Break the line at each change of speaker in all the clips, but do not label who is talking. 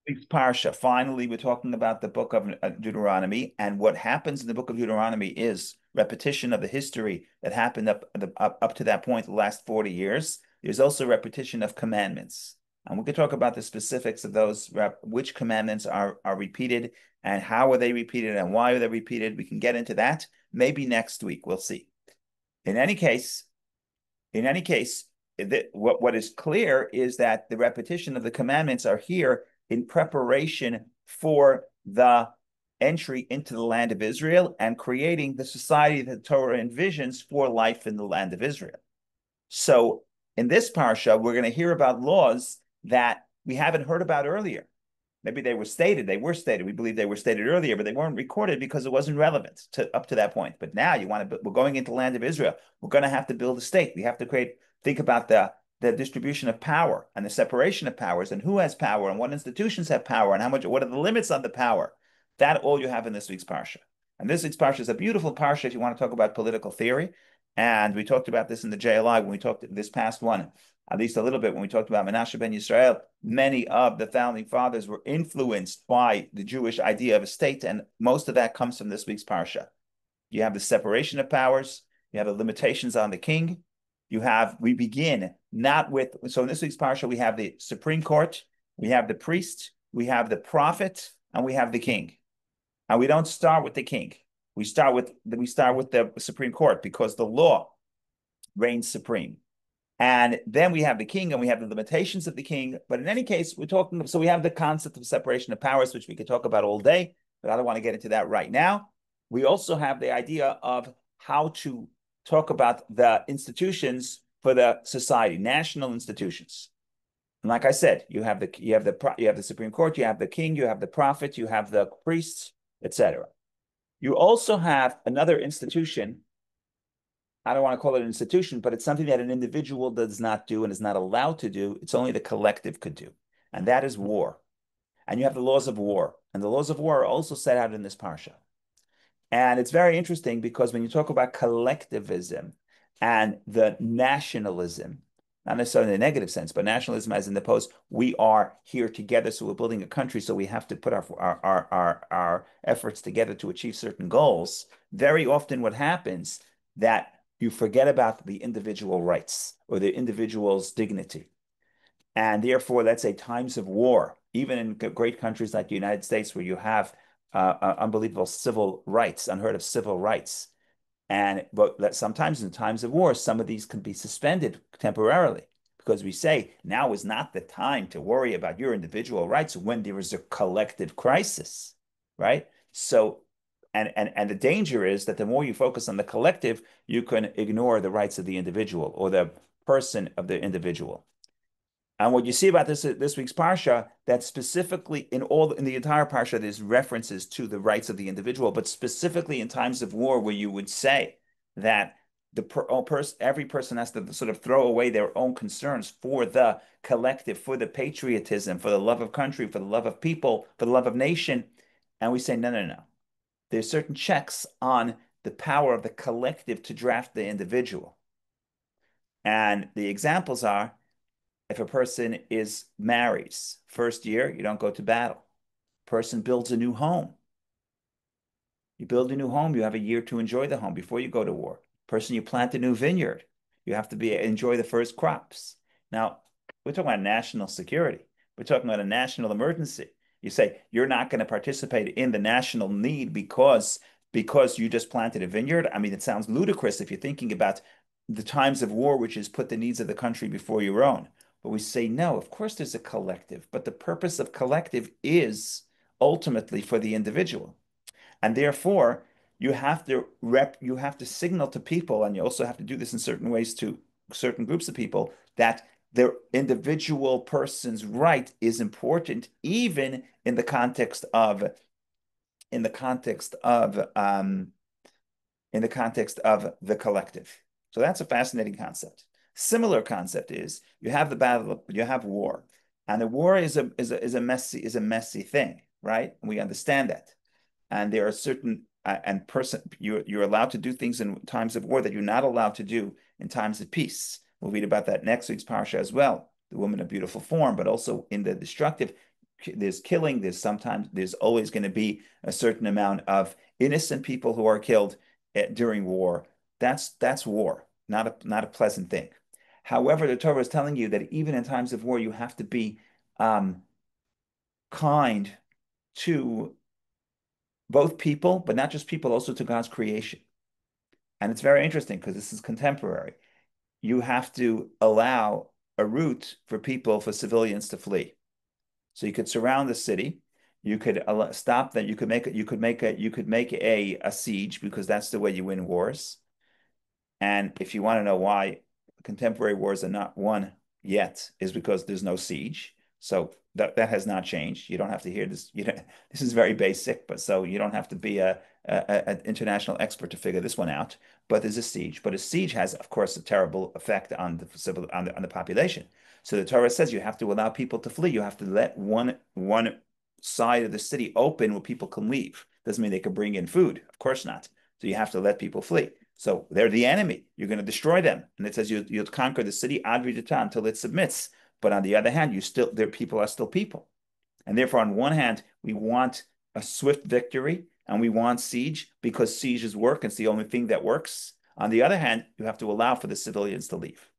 Week's parsha. Finally, we're talking about the book of Deuteronomy, and what happens in the book of Deuteronomy is repetition of the history that happened up to that point, the last 40 years. There's also repetition of commandments, and we could talk about the specifics of those, which commandments are repeated, and how are they repeated, and why are they repeated. We can get into that maybe next week. We'll see. In any case, in any case, what is clear is that the repetition of the commandments are here in preparation for the entry into the land of Israel and creating the society that Torah envisions for life in the land of Israel. So in this parsha, we're going to hear about laws that we haven't heard about earlier. Maybe they were stated. We believe they were stated earlier, but they weren't recorded because it wasn't relevant up to that point. But now we're going into the land of Israel. We're going to have to build a state. We have to think about the distribution of power and the separation of powers and who has power and what institutions have power and what are the limits on the power. That all you have in this week's parsha. And this week's parsha is a beautiful parsha if you want to talk about political theory. And we talked about this in the JLI when we talked this past one, at least a little bit when we talked about Menashe ben Yisrael. Many of the founding fathers were influenced by the Jewish idea of a state, and most of that comes from this week's parsha. You have the separation of powers, you have the limitations on the king. We begin not with, so in this week's parsha, we have the Supreme Court, we have the priest, we have the prophet, and we have the king. And we don't start with the king. We start with the Supreme Court because the law reigns supreme. And then we have the king and we have the limitations of the king. But in any case, so we have the concept of separation of powers, which we could talk about all day, but I don't want to get into that right now. We also have the idea of how to talk about the institutions for the society, national institutions. And like I said, you have the Supreme Court, you have the king, you have the prophet, you have the priests, etc. You also have another institution. I don't want to call it an institution, but it's something that an individual does not do and is not allowed to do. It's only the collective could do. And that is war. And you have the laws of war. And the laws of war are also set out in this parsha. And it's very interesting because when you talk about collectivism and the nationalism, not necessarily in a negative sense, but nationalism as in the post, we are here together, so we're building a country, so we have to put our efforts together to achieve certain goals. Very often what happens that you forget about the individual rights or the individual's dignity. And therefore, let's say times of war, even in great countries like the United States, where you have unbelievable civil rights, unheard of civil rights. But sometimes in times of war, some of these can be suspended temporarily because we say now is not the time to worry about your individual rights when there is a collective crisis, right? So, and the danger is that the more you focus on the collective, you can ignore the rights of the individual or the person of the individual. And what you see about this week's parsha, that specifically in the entire parsha, there's references to the rights of the individual, but specifically in times of war, where you would say that every person has to sort of throw away their own concerns for the collective, for the patriotism, for the love of country, for the love of people, for the love of nation. And we say, no, no, no. There's certain checks on the power of the collective to draft the individual. And the examples are, if a person marries, first year, you don't go to battle. Person builds a new home. You build a new home, you have a year to enjoy the home before you go to war. Person, you plant a new vineyard. You have to enjoy the first crops. Now, we're talking about national security. We're talking about a national emergency. You say you're not going to participate in the national need because you just planted a vineyard. I mean, it sounds ludicrous if you're thinking about the times of war, which is put the needs of the country before your own. But we say, no, of course there's a collective, but the purpose of collective is ultimately for the individual. And therefore, you have to signal to people, and you also have to do this in certain ways to certain groups of people, that their individual person's right is important, even in the context of the collective. So that's a fascinating concept. Similar concept is you have the battle, you have war, and the war is a messy thing, right? And we understand that, and there are certain you're allowed to do things in times of war that you're not allowed to do in times of peace. We'll read about that next week's parsha as well. the woman of beautiful form, but also in the destructive, there's killing, there's always going to be a certain amount of innocent people who are killed during war. That's war, not a pleasant thing. However, the Torah is telling you that even in times of war, you have to be um, kind to both people, but not just people, also to God's creation. And it's very interesting because this is contemporary. You have to allow a route for people, for civilians to flee. So you could surround the city. You could stop that. You could make a siege because that's the way you win wars. And if you want to know why contemporary wars are not won yet, is because there's no siege. So that has not changed. You don't have to hear this. This is very basic, but so you don't have to be an international expert to figure this one out. But there's a siege. But a siege has, of course, a terrible effect on the civil on the population. So the Torah says you have to allow people to flee. You have to let one side of the city open where people can leave. Doesn't mean they can bring in food. Of course not. So you have to let people flee. So they're the enemy. You're going to destroy them. And it says you'll conquer the city ad vidita until it submits. But on the other hand, their people are still people. And therefore, on one hand, we want a swift victory and we want siege because sieges work and it's the only thing that works. On the other hand, you have to allow for the civilians to leave.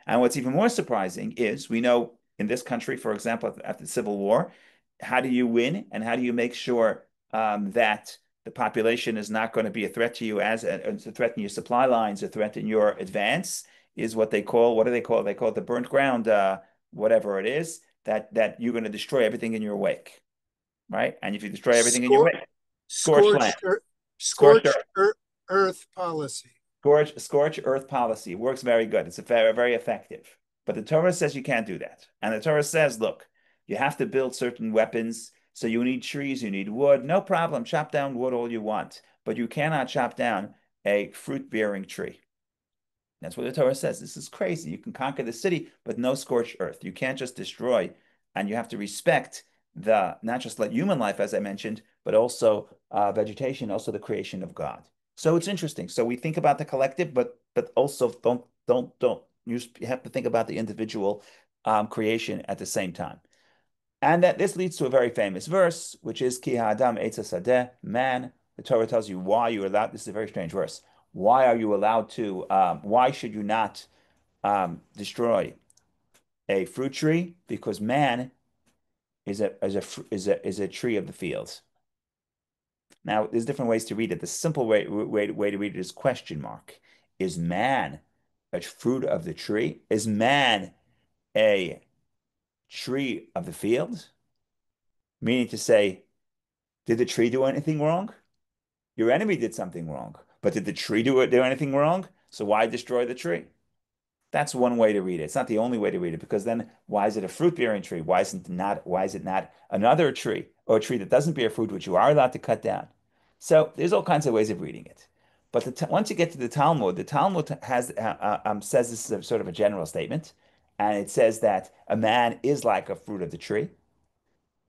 And what's even more surprising is we know in this country, for example, after the Civil War, how do you win and how do you make sure that the population is not going to be a threat to you as to threaten your supply lines or threaten your advance is what they call, what do they call it? They call it the burnt ground, whatever it is, that you're going to destroy everything in your wake, right? And if you destroy everything in your
Scor-
wake, scorched land,
scorched earth,
scorched earth.
earth policy.
Scorch earth policy works very good. It's very effective. But the Torah says you can't do that. And the Torah says, look, you have to build certain weapons. So you need trees, you need wood. No problem. Chop down wood all you want. But you cannot chop down a fruit-bearing tree. That's what the Torah says. This is crazy. You can conquer the city, but no scorched earth. You can't just destroy, and you have to respect the not just like human life, as I mentioned, but also vegetation, also the creation of God. So it's interesting. So we think about the collective, but also don't you have to think about the individual creation at the same time. And that this leads to a very famous verse, which is Ki ha'adam etz hasadeh, man. The Torah tells you why you're allowed. This is a very strange verse. Why are you allowed to? Why should you not destroy a fruit tree? Because man is a tree of the fields. Now, there's different ways to read it. The simple way to read it is question mark. Is man a fruit of the tree? Is man a tree of the field? Meaning to say, did the tree do anything wrong? Your enemy did something wrong. But did the tree do anything wrong? So why destroy the tree? That's one way to read it. It's not the only way to read it because then why is it a fruit-bearing tree? Why is it not another tree or a tree that doesn't bear fruit, which you are allowed to cut down? So there's all kinds of ways of reading it. But once you get to the Talmud says this is sort of a general statement, and it says that a man is like a fruit of the tree.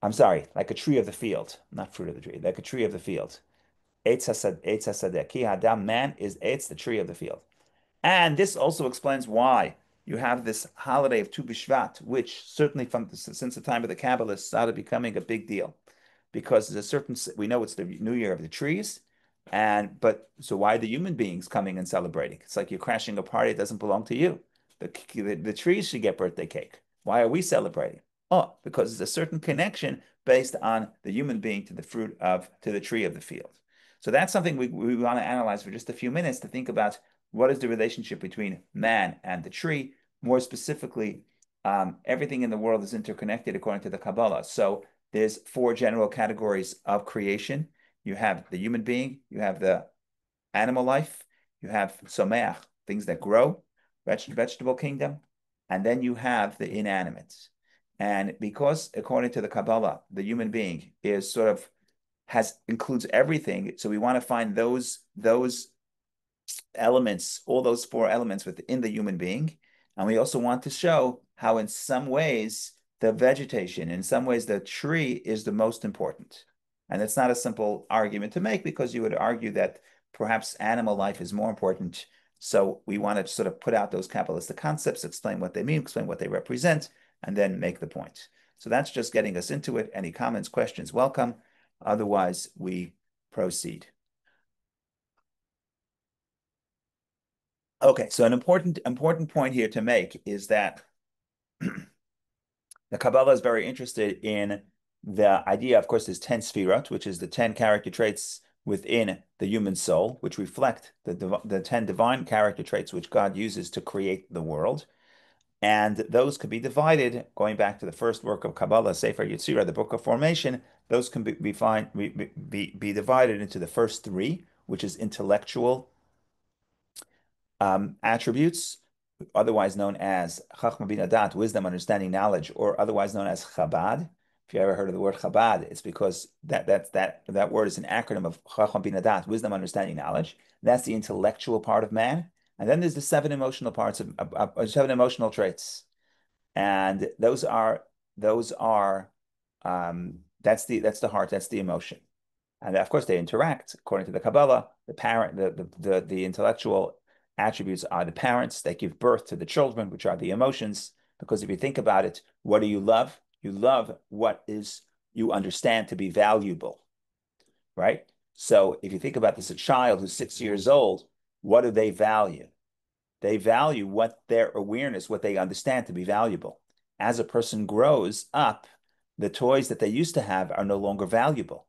I'm sorry, like a tree of the field, not fruit of the tree, like a tree of the field. Eitz hasadeh. Ki Adam, man is Eitz, the tree of the field. And this also explains why you have this holiday of Tu B'Shvat, which certainly since the time of the Kabbalists started becoming a big deal, because there's a certain we know it's the New Year of the trees, but so why are the human beings coming and celebrating? It's like you're crashing a party that doesn't belong to you. The trees should get birthday cake. Why are we celebrating? Oh, because there's a certain connection based on the human being to the tree of the field. So that's something we want to analyze for just a few minutes to think about what is the relationship between man and the tree. More specifically, everything in the world is interconnected according to the Kabbalah. So there's four general categories of creation. You have the human being, you have the animal life, you have someach, things that grow, vegetable kingdom, and then you have the inanimates. And because according to the Kabbalah, the human being is sort of has includes everything, so we want to find those elements, all those four elements within the human being. And we also want to show how in some ways the vegetation, in some ways the tree is the most important. And it's not a simple argument to make because you would argue that perhaps animal life is more important. So we want to sort of put out those Kabbalistic concepts, explain what they mean, explain what they represent. and then make the point. So that's just getting us into it. Any comments, questions, welcome. Otherwise, we proceed. Okay, so an important point here to make is that the Kabbalah is very interested in the idea, of course, there's 10 sfirot, which is the 10 character traits within the human soul, which reflect the 10 divine character traits which God uses to create the world. And those could be divided, going back to the first work of Kabbalah, Sefer Yetzirah, the Book of Formation, those can be divided into the first three, which is intellectual attributes, otherwise known as Chachma Bina Dat, wisdom, understanding, knowledge, or otherwise known as Chabad. If you ever heard of the word Chabad, it's because that word is an acronym of Chachma Bina Dat, wisdom, understanding, knowledge. That's the intellectual part of man. And then there's the seven emotional parts of seven emotional traits. And those are that's the heart, that's the emotion. And of course, they interact according to the Kabbalah. The intellectual attributes are the parents that give birth to the children, which are the emotions. Because if you think about it, what do you love? You love what is you understand to be valuable, right? So if you think about this, a child who's 6 years old, what do they value? They value what their awareness, what they understand to be valuable. As a person grows up, the toys that they used to have are no longer valuable.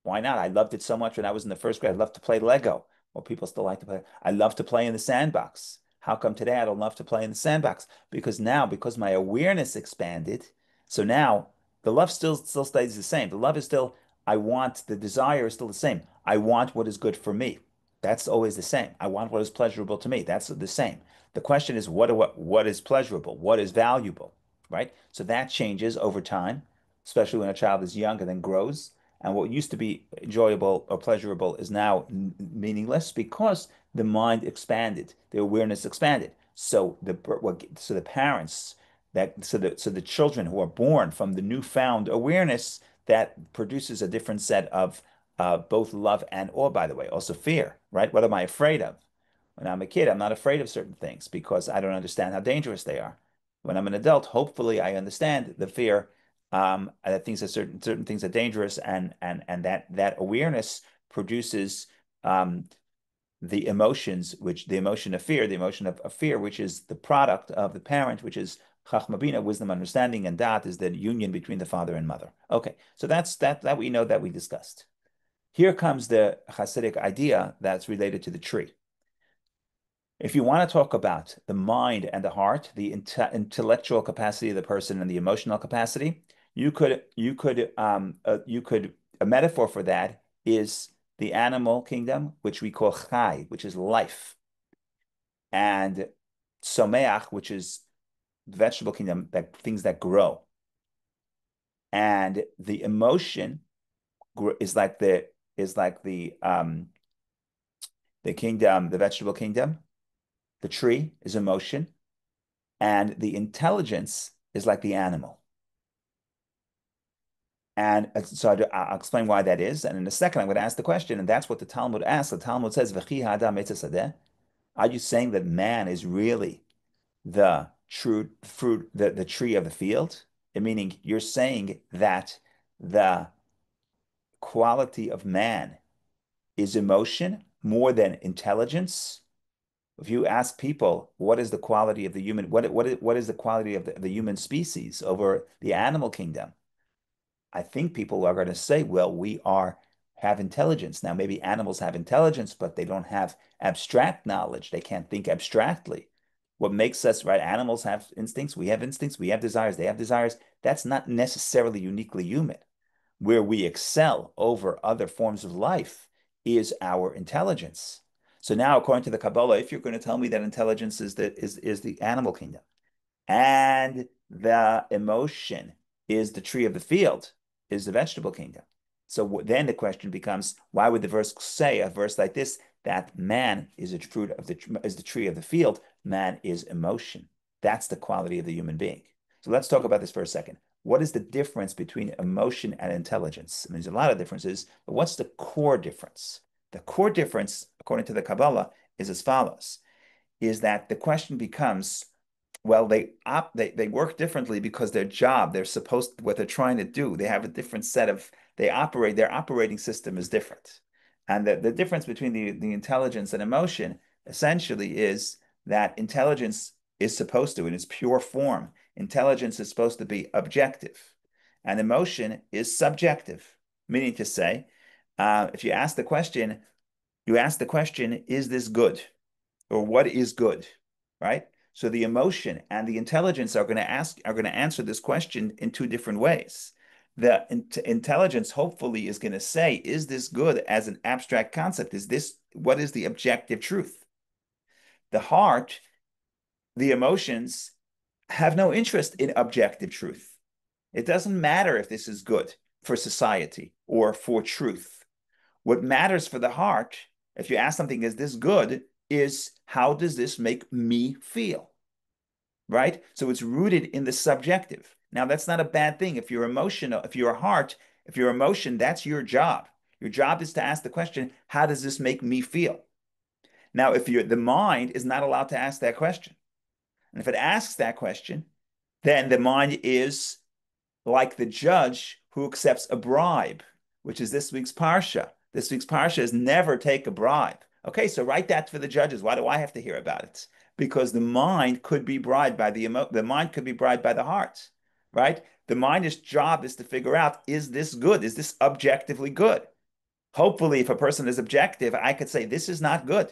Why not? I loved it so much when I was in the first grade. I loved to play Lego. Well, people still like to play. I love to play in the sandbox. How come today I don't love to play in the sandbox? Because now, because my awareness expanded, so now the love still stays the same. The love is still, I want, the desire is still the same. I want what is good for me. That's always the same. I want what is pleasurable to me. That's the same. The question is what is pleasurable? What is valuable? Right? So that changes over time, especially when a child is young and then grows. And what used to be enjoyable or pleasurable is now meaningless because the mind expanded, the awareness expanded. So the parents so the children who are born from the newfound awareness that produces a different set of both love and awe, by the way, also fear, right? What am I afraid of? When I'm a kid, I'm not afraid of certain things because I don't understand how dangerous they are. When I'm an adult, hopefully I understand the fear that things are certain things are dangerous, and that awareness produces the emotions, which the emotion of fear, which is the product of the parent, which is Chachma Bina, wisdom, understanding, and Dat is the union between the father and mother. Okay, so that we know that we discussed. Here comes the Hasidic idea that's related to the tree. If you want to talk about the mind and the heart, the intellectual capacity of the person and the emotional capacity, a metaphor for that is the animal kingdom, which we call chai, which is life, and someach, which is the vegetable kingdom, that things that grow, and the emotion is like the kingdom, the vegetable kingdom. The tree is emotion, and the intelligence is like the animal. And so I'll explain why that is. And in a second, I'm going to ask the question, and that's what the Talmud asks. The Talmud says, are you saying that man is really the true fruit, the tree of the field? Meaning you're saying that the quality of man is emotion more than intelligence? If you ask people what is the quality of the human, what is the quality of the human species over the animal kingdom, I think people are going to say, well, have intelligence. Now, maybe animals have intelligence, but they don't have abstract knowledge. They can't think abstractly. What makes us, right? Animals have instincts. We have instincts. We have desires. They have desires. That's not necessarily uniquely human. Where we excel over other forms of life is our intelligence. So now, according to the Kabbalah, if you're going to tell me that intelligence is the animal kingdom and the emotion is the tree of the field, is the vegetable kingdom. So then the question becomes, why would the verse say a verse like this, that man is a fruit of is the tree of the field, man is emotion. That's the quality of the human being. So let's talk about this for a second. What is the difference between emotion and intelligence? I mean, there's a lot of differences, but what's the core difference? The core difference, according to the Kabbalah, is as follows, is that the question becomes, Well, they work differently because their job, they're supposed what they're trying to do. They have a different set of they operate. Their operating system is different, and the difference between the intelligence and emotion essentially is that intelligence is supposed to, in its pure form, intelligence is supposed to be objective, and emotion is subjective. Meaning to say, if you ask the question, is this good? Or what is good, right? So the emotion and the intelligence are going to answer this question in two different ways. The intelligence hopefully is going to say, is this good as an abstract concept? Is this what is the objective truth? The heart, the emotions have no interest in objective truth. It doesn't matter if this is good for society or for truth. What matters for the heart, if you ask something, is this good, is how does this make me feel? Right? So it's rooted in the subjective. Now, that's not a bad thing. If you're emotional, if you're a heart, if you're emotion, that's your job. Your job is to ask the question, how does this make me feel? Now, if you're the mind is not allowed to ask that question. And if it asks that question, then the mind is like the judge who accepts a bribe, which is this week's parsha. This week's parsha is never take a bribe. Okay, so write that for the judges. Why do I have to hear about it? Because the mind could be bribed by the mind could be bribed by the heart, right? The mind's job is to figure out, is this good? Is this objectively good? Hopefully, if a person is objective, I could say this is not good.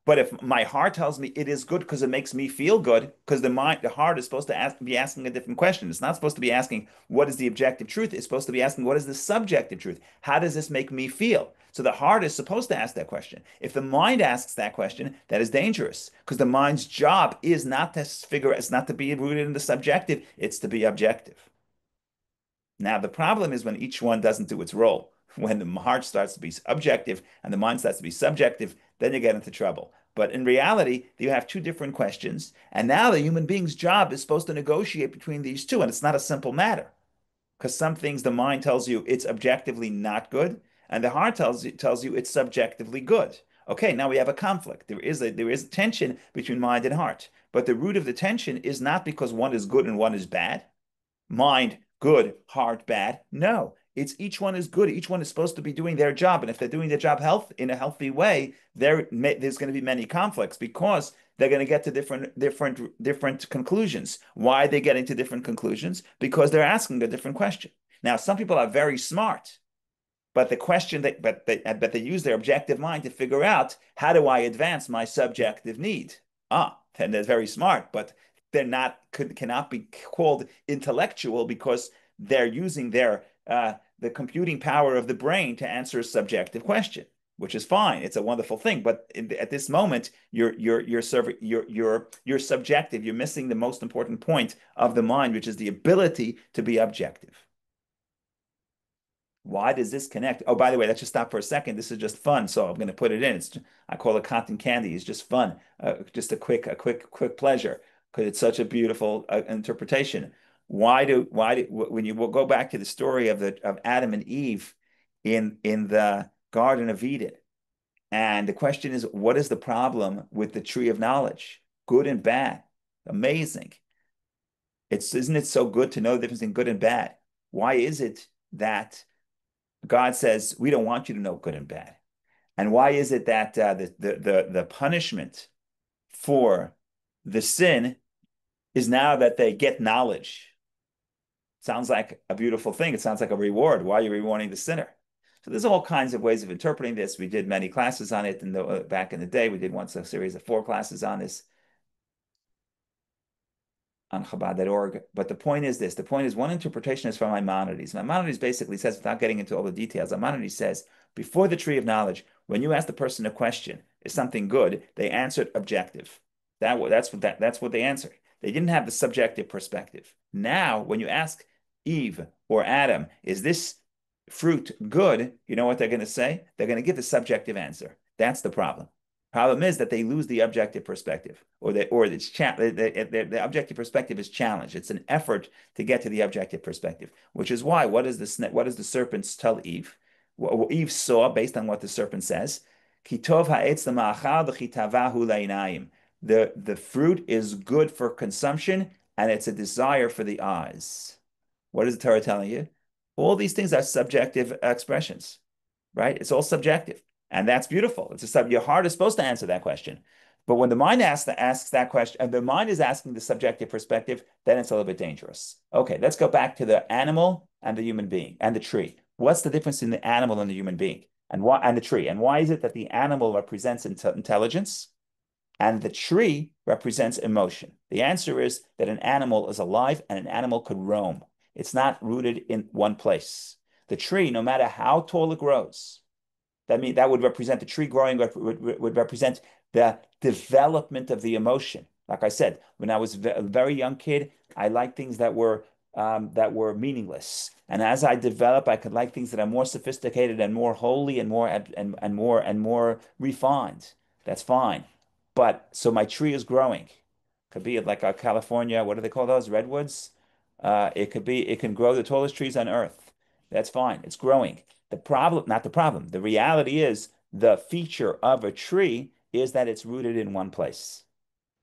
But if my heart tells me it is good because it makes me feel good, because the heart is supposed to be asking a different question. It's not supposed to be asking what is the objective truth. It's supposed to be asking what is the subjective truth. How does this make me feel? So the heart is supposed to ask that question. If the mind asks that question, that is dangerous because the mind's job is not to it's not to be rooted in the subjective. It's to be objective. Now, the problem is when each one doesn't do its role. When the heart starts to be objective and the mind starts to be subjective, then you get into trouble. But in reality, you have two different questions. And now the human being's job is supposed to negotiate between these two. And it's not a simple matter because some things the mind tells you it's objectively not good, and the heart tells you it's subjectively good. Okay, now we have a conflict. There is a tension between mind and heart. But the root of the tension is not because one is good and one is bad. Mind good, heart bad. No, it's each one is good. Each one is supposed to be doing their job, and if they're doing their job in a healthy way, there's going to be many conflicts because they're going to get to different conclusions. Why are they getting to different conclusions? Because they're asking a different question. Now, some people are very smart, but the question but they use their objective mind to figure out how do I advance my subjective need. Then they're very smart, but they're not cannot be called intellectual because they're using the computing power of the brain to answer a subjective question, which is fine. It's a wonderful thing, but at this moment, you're subjective. You're missing the most important point of the mind, which is the ability to be objective. Why does this connect? Oh, by the way, let's just stop for a second. This is just fun, so I'm going to put it in. I call it cotton candy. It's just fun, just quick pleasure because it's such a beautiful interpretation. When you go back to the story of Adam and Eve in the Garden of Eden, and the question is, what is the problem with the tree of knowledge, good and bad? Amazing. Isn't it so good to know the difference in good and bad? Why is it that God says, we don't want you to know good and bad? And why is it that the punishment for the sin is now that they get knowledge? Sounds like a beautiful thing. It sounds like a reward. Why are you rewarding the sinner? So there's all kinds of ways of interpreting this. We did many classes on it back in the day. We did once a series of 4 classes on this on Chabad.org. But the point is this. The point is one interpretation is from Maimonides. Maimonides basically says, without getting into all the details, Maimonides says, before the tree of knowledge, when you ask the person a question, is something good, they answered objective. That's what they answered. They didn't have the subjective perspective. Now, when you ask Eve or Adam, is this fruit good? You know what they're going to say? They're going to give the subjective answer. That's the problem. Problem is that they lose the objective perspective, the objective perspective is challenged. It's an effort to get to the objective perspective, which is why what does the serpent tell Eve? What Eve saw based on what the serpent says, "Ki tov ha'etz lema'achal v'chi tavahu la'inayim." The fruit is good for consumption, and it's a desire for the eyes. What is the Torah telling you? All these things are subjective expressions, right? It's all subjective. And that's beautiful. It's a your heart is supposed to answer that question. But when the mind asks that question, and the mind is asking the subjective perspective, then it's a little bit dangerous. Okay, let's go back to the animal and the human being and the tree. What's the difference in the animal and the human being? And why and the tree? And why is it that the animal represents intelligence and the tree represents emotion? The answer is that an animal is alive and an animal could roam. It's not rooted in one place. The tree, no matter how tall it grows, that would represent the tree growing would represent the development of the emotion. Like I said, when I was a very young kid, I liked things that were meaningless. And as I develop, I could like things that are more sophisticated and more holy and more refined. That's fine. But so my tree is growing. Could be like a California, what do they call those? Redwoods? It can grow the tallest trees on earth. That's fine. It's growing. The problem, not the problem, the reality is the feature of a tree is that it's rooted in one place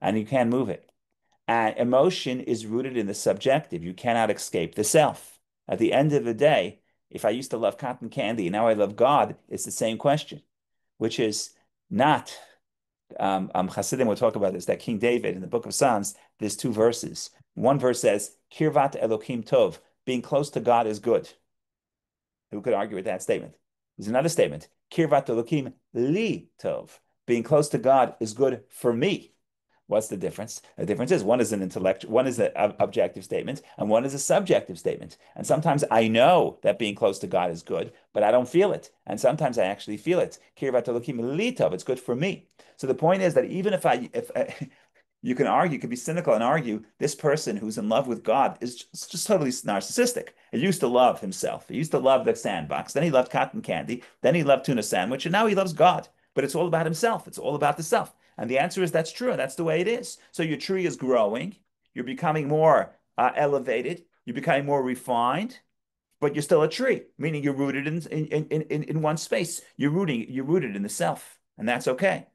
and you can't move it. And emotion is rooted in the subjective. You cannot escape the self. At the end of the day, if I used to love cotton candy and now I love God, it's the same question, which is not Hasidim will talk about this, that King David in the book of Psalms, there's two verses. One verse says, Kirvat Elokim Tov, being close to God is good. Who could argue with that statement? There's another statement, Kirvat Elokim Li Tov, being close to God is good for me. What's the difference? The difference is one is an intellectual, one is an objective statement, and one is a subjective statement. And sometimes I know that being close to God is good, but I don't feel it. And sometimes I actually feel it. Kirvat Elokim Li Tov, it's good for me. So the point is that even if you can argue, you can be cynical and argue this person who's in love with God is just totally narcissistic. He used to love himself. He used to love the sandbox. Then he loved cotton candy. Then he loved tuna sandwich. And now he loves God. But it's all about himself. It's all about the self. And the answer is that's true. That's the way it is. So your tree is growing. You're becoming more elevated. You're becoming more refined. But you're still a tree, meaning you're rooted in one space. You're rooted in the self. And that's okay.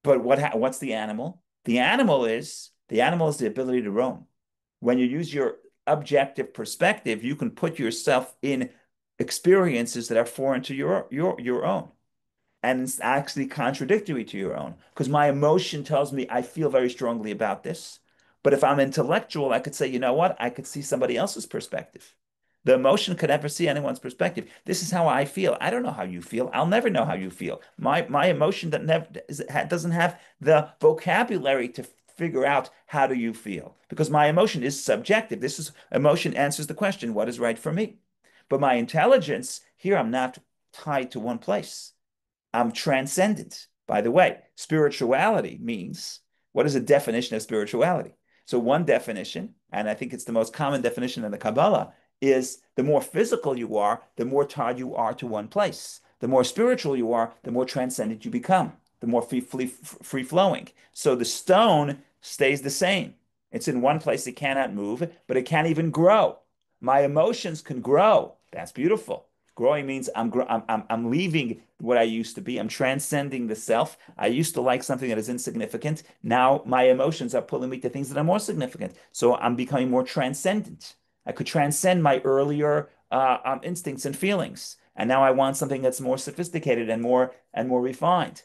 But what's the animal? The animal is the ability to roam. When you use your objective perspective, you can put yourself in experiences that are foreign to your own. And it's actually contradictory to your own. Because my emotion tells me I feel very strongly about this. But if I'm intellectual, I could say, you know what? I could see somebody else's perspective. The emotion could never see anyone's perspective. This is how I feel. I don't know how you feel. I'll never know how you feel. My emotion that never doesn't have the vocabulary to figure out how do you feel because my emotion is subjective. This is emotion answers the question, what is right for me? But my intelligence here, I'm not tied to one place. I'm transcendent. By the way, spirituality means what is a definition of spirituality? So, one definition, and I think it's the most common definition in the Kabbalah, is the more physical you are, the more tied you are to one place. The more spiritual you are, the more transcendent you become, the more free flowing. So, the stone stays the same. It's in one place, it cannot move, but it can't even grow. My emotions can grow. That's beautiful. Growing means I'm leaving what I used to be. I'm transcending the self. I used to like something that is insignificant. Now my emotions are pulling me to things that are more significant. So I'm becoming more transcendent. I could transcend my earlier instincts and feelings, and now I want something that's more sophisticated and more refined.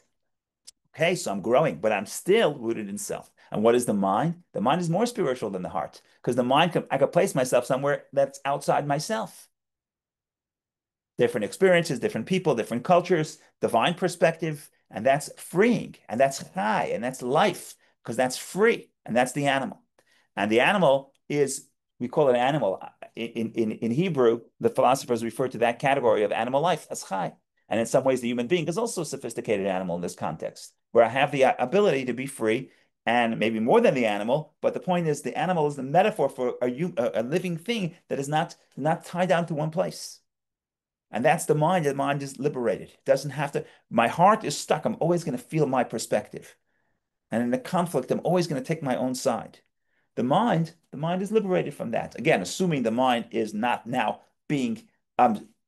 Okay, so I'm growing, but I'm still rooted in self. And what is the mind? The mind is more spiritual than the heart because I could place myself somewhere that's outside myself. Different experiences, different people, different cultures, divine perspective, and that's freeing, and that's high, and that's life, because that's free, and that's the animal. And the animal is, we call it an animal. In Hebrew, the philosophers refer to that category of animal life as chai. And in some ways, the human being is also a sophisticated animal in this context, where I have the ability to be free and maybe more than the animal. But the point is, the animal is the metaphor for a living thing that is not tied down to one place. And that's the mind. The mind is liberated. It doesn't have to. My heart is stuck. I'm always going to feel my perspective. And in the conflict, I'm always going to take my own side. The mind is liberated from that. Again, assuming the mind is not now being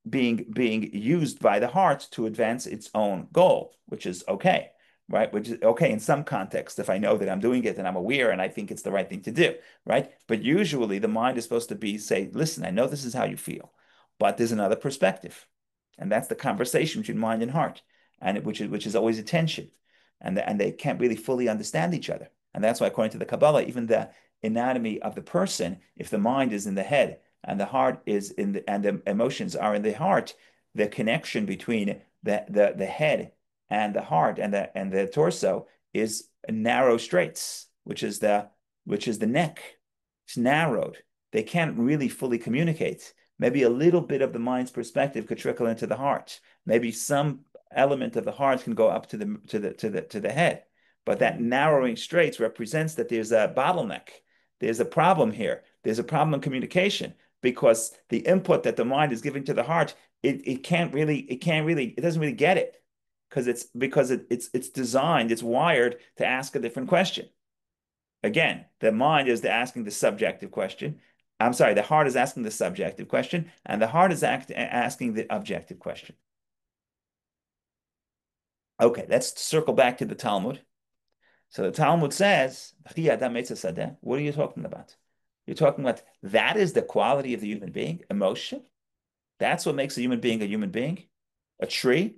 used by the heart to advance its own goal, which is okay. right? Which is okay in some context. If I know that I'm doing it and I'm aware and I think it's the right thing to do, right? But usually the mind is supposed to be say, listen, I know this is how you feel, but there's another perspective. And that's the conversation between mind and heart, and which is always a tension. And they can't really fully understand each other. And that's why, according to the Kabbalah, even the anatomy of the person, if the mind is in the head and the heart is in the and the emotions are in the heart, the connection between the head and the heart and the torso is narrow straits, which is the neck. It's narrowed. They can't really fully communicate. Maybe a little bit of the mind's perspective could trickle into the heart. Maybe some element of the heart can go up to the head. But that narrowing straits represents that there's a bottleneck. There's a problem here. There's a problem in communication because the input that the mind is giving to the heart, it doesn't really get it because it's designed, it's wired to ask a different question. Again, the mind is asking the subjective question. I'm sorry, the heart is asking the subjective question, and the heart is asking the objective question. Okay, let's circle back to the Talmud. So the Talmud says, what are you talking about? You're talking about that is the quality of the human being, emotion. That's what makes a human being a human being. A tree,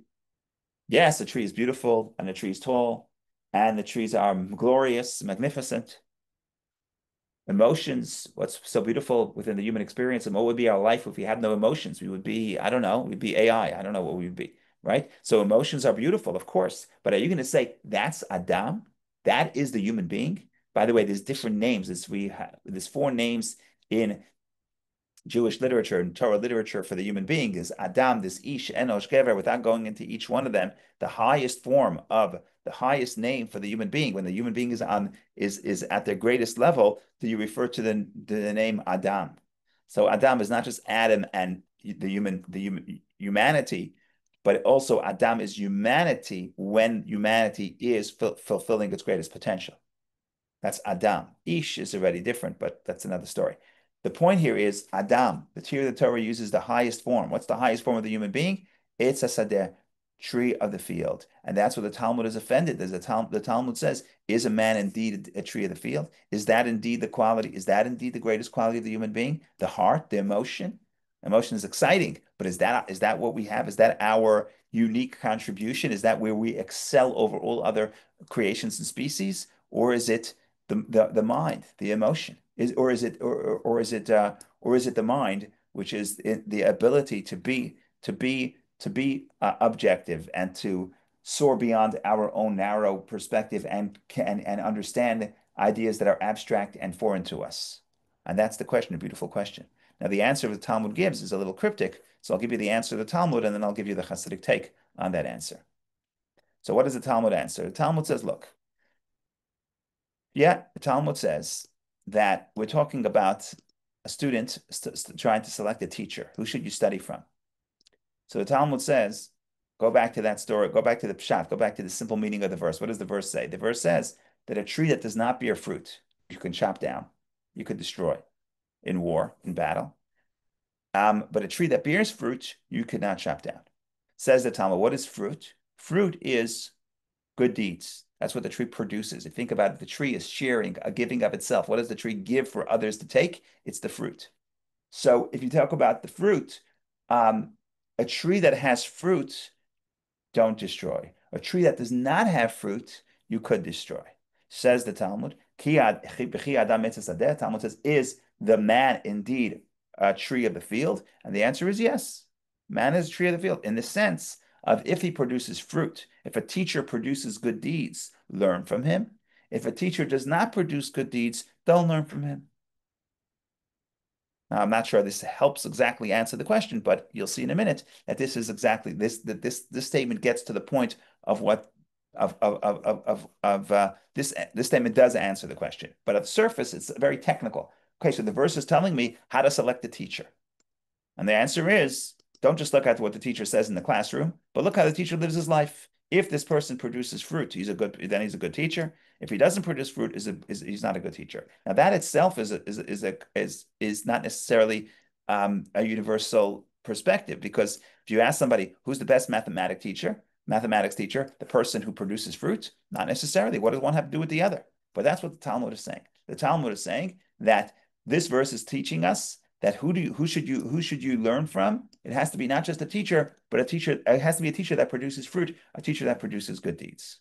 yes, a tree is beautiful and a tree is tall and the trees are glorious, magnificent. Emotions, what's so beautiful within the human experience, and what would be our life if we had no emotions? We would be, I don't know, we'd be AI. I don't know what we would be, right? So emotions are beautiful, of course. But are you going to say that's Adam? That is the human being? By the way, there's different names. There's four names in Jewish literature and Torah literature for the human being is Adam, this Ish, Enosh, Gever, without going into each one of them, the highest form of the highest name for the human being, when the human being is at their greatest level, do you refer to the name Adam? So Adam is not just Adam and the humanity, but also Adam is humanity when humanity is fulfilling its greatest potential. That's Adam. Ish is already different, but that's another story. The point here is Adam. The here the Torah uses the highest form. What's the highest form of the human being? It's a sadeh, tree of the field. And that's what the Talmud is offended. The Talmud says, is a man indeed a tree of the field? Is that indeed the quality? Is that indeed the greatest quality of the human being? The heart, the emotion? Emotion is exciting, but is that what we have? Is that our unique contribution? Is that where we excel over all other creations and species? Or is it the mind, the emotion, or is it the mind, which is the ability to be objective and to soar beyond our own narrow perspective and understand ideas that are abstract and foreign to us. And that's the question, a beautiful question. Now, the answer the Talmud gives is a little cryptic, so I'll give you the answer of the Talmud, and then I'll give you the Hasidic take on that answer. So, what does the Talmud answer? The Talmud says, look. Yeah, the Talmud says that we're talking about a student trying to select a teacher. Who should you study from? So the Talmud says, go back to that story, go back to the pshat, go back to the simple meaning of the verse. What does the verse say? The verse says that a tree that does not bear fruit, you can chop down, you could destroy in war, in battle. But a tree that bears fruit, you could not chop down. Says the Talmud, what is fruit? Fruit is good deeds. That's what the tree produces. If you think about it, the tree is sharing, a giving of itself. What does the tree give for others to take? It's the fruit. So if you talk about the fruit, a tree that has fruit, don't destroy. A tree that does not have fruit, you could destroy. Says the Talmud, Talmud says, is the man indeed a tree of the field? And the answer is yes. Man is a tree of the field in the sense of if he produces fruit, if a teacher produces good deeds, learn from him. If a teacher does not produce good deeds, don't learn from him. Now, I'm not sure this helps exactly answer the question, but you'll see in a minute that this is exactly this statement gets to the point of what this statement does answer the question. But at the surface, it's very technical. Okay, so the verse is telling me how to select a teacher. And the answer is don't just look at what the teacher says in the classroom, but look how the teacher lives his life. If this person produces fruit, then he's a good teacher. If he doesn't produce fruit, he's not a good teacher. Now that itself is not necessarily a universal perspective because if you ask somebody who's the best mathematic teacher, mathematics teacher, the person who produces fruit? Not necessarily. What does one have to do with the other? But that's what the Talmud is saying. The Talmud is saying that this verse is teaching us that who should you learn from? It has to be not just a teacher, but a teacher. It has to be a teacher that produces fruit, a teacher that produces good deeds.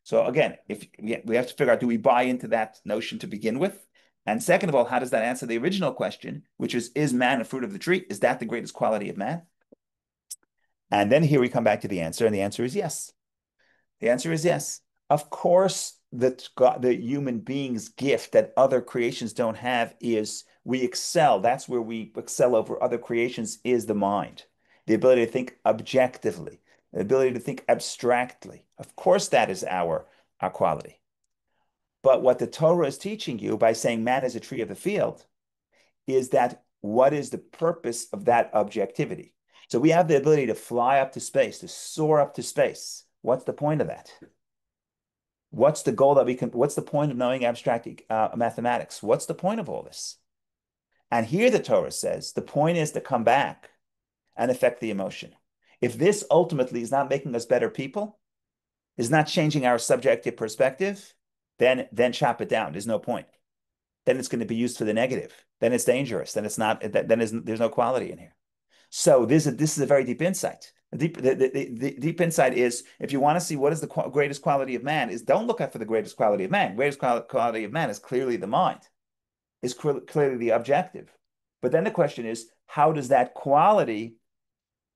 So again, if we have to figure out, do we buy into that notion to begin with? And second of all, how does that answer the original question, which is man a fruit of the tree? Is that the greatest quality of man? And then here we come back to the answer, and the answer is yes. The answer is yes. Of course, the human being's gift that other creations don't have is we excel. That's where we excel over other creations is the mind, the ability to think objectively, the ability to think abstractly. Of course, that is our quality. But what the Torah is teaching you by saying man is a tree of the field is that what is the purpose of that objectivity? So we have the ability to fly up to space, to soar up to space. What's the point of that? What's the goal that we can, what's the point of knowing abstract mathematics? What's the point of all this? And here the Torah says the point is to come back and affect the emotion. If this ultimately is not making us better people, is not changing our subjective perspective, then chop it down. There's no point. Then it's going to be used for the negative. Then it's dangerous. Then it's not. Then there's no quality in here. So this is a very deep insight. The deep insight is if you want to see what is the greatest quality of man, is don't look out for the greatest quality of man. Greatest quality of man is clearly the mind, is clearly the objective. But then the question is, how does that quality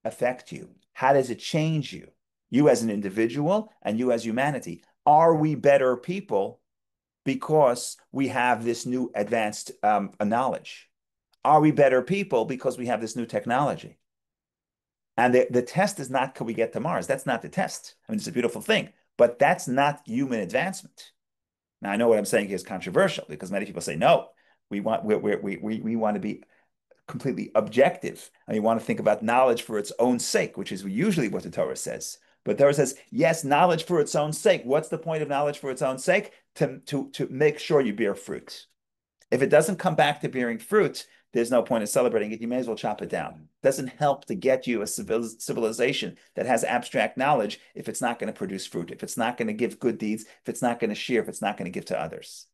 affect you? How does it change you? You as an individual and you as humanity. Are we better people because we have this new advanced knowledge? Are we better people because we have this new technology? And the test is not, can we get to Mars? That's not the test. I mean, it's a beautiful thing, but that's not human advancement. Now, I know what I'm saying here is controversial because many people say, no, we want to be completely objective. And we want to think about knowledge for its own sake, which is usually what the Torah says. But the Torah says, yes, knowledge for its own sake. What's the point of knowledge for its own sake? To make sure you bear fruit. If it doesn't come back to bearing fruit, there's no point in celebrating it. You may as well chop it down. It doesn't help to get you a civilization that has abstract knowledge if it's not going to produce fruit, if it's not going to give good deeds, if it's not going to share, if it's not going to give to others.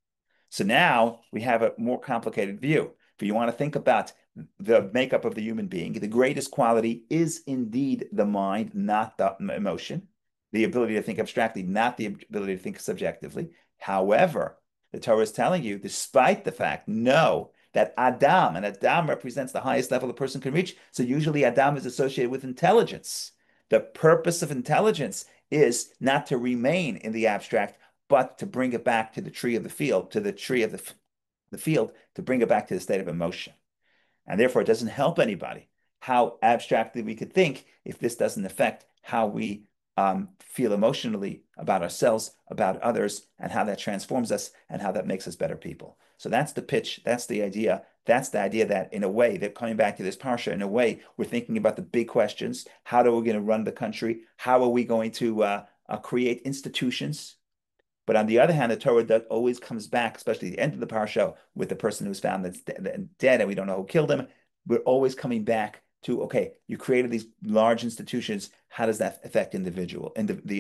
So now we have a more complicated view. If you want to think about the makeup of the human being, the greatest quality is indeed the mind, not the emotion, the ability to think abstractly, not the ability to think subjectively. However, the Torah is telling you, despite the fact, know that Adam, and Adam represents the highest level a person can reach. So usually Adam is associated with intelligence. The purpose of intelligence is not to remain in the abstract, but to bring it back to the tree of the field, to the tree of the field, to bring it back to the state of emotion. And therefore, it doesn't help anybody how abstractly we could think if this doesn't affect how we feel emotionally about ourselves, about others, and how that transforms us and how that makes us better people. So that's the pitch. That's the idea. That's the idea that in a way, that coming back to this parsha, in a way, we're thinking about the big questions. How are we going to run the country? How are we going to create institutions? But on the other hand, the Torah always comes back, especially at the end of the parsha, with the person who's found that's dead and we don't know who killed him. We're always coming back to, okay, you created these large institutions. How does that affect the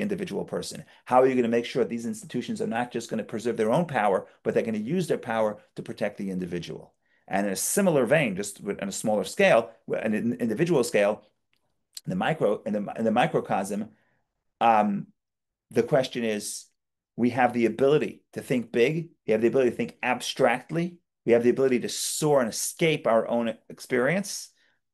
individual person? How are you going to make sure these institutions are not just going to preserve their own power, but they're going to use their power to protect the individual? And in a similar vein, just on a smaller scale, an individual scale, in the microcosm, the question is, we have the ability to think big. We have the ability to think abstractly. We have the ability to soar and escape our own experience.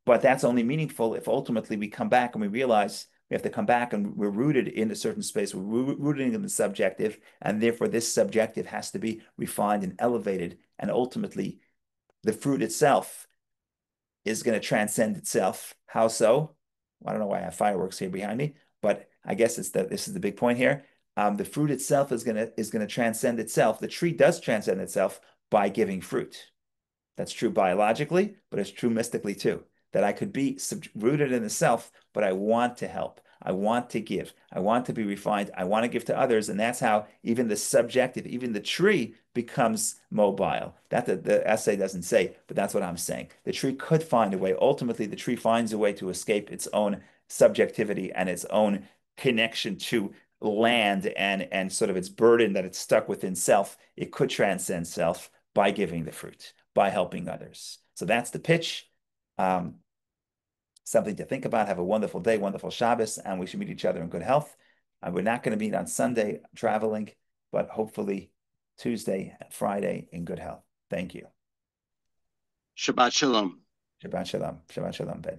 But that's only meaningful if ultimately we come back and we realize we have to come back and we're rooted in a certain space. We're rooted in the subjective, and therefore this subjective has to be refined and elevated. And ultimately, the fruit itself is going to transcend itself. How so? I don't know why I have fireworks here behind me, but I guess this is the big point here. The fruit itself is gonna transcend itself. The tree does transcend itself by giving fruit. That's true biologically, but it's true mystically too. That I could be rooted in the self, but I want to help. I want to give. I want to be refined. I want to give to others. And that's how even the subjective, even the tree becomes mobile. That the essay doesn't say, but that's what I'm saying. The tree could find a way. Ultimately, the tree finds a way to escape its own subjectivity and its own connection to land and sort of its burden that it's stuck within self, it could transcend self by giving the fruit, by helping others. So that's the pitch. Um, Something to think about. Have a wonderful day, wonderful Shabbos, and we should meet each other in good health. We're not going to meet on Sunday, traveling, but hopefully Tuesday and Friday in good health. Thank you.
Shabbat Shalom.
Shabbat Shalom. Shabbat Shalom, Ben.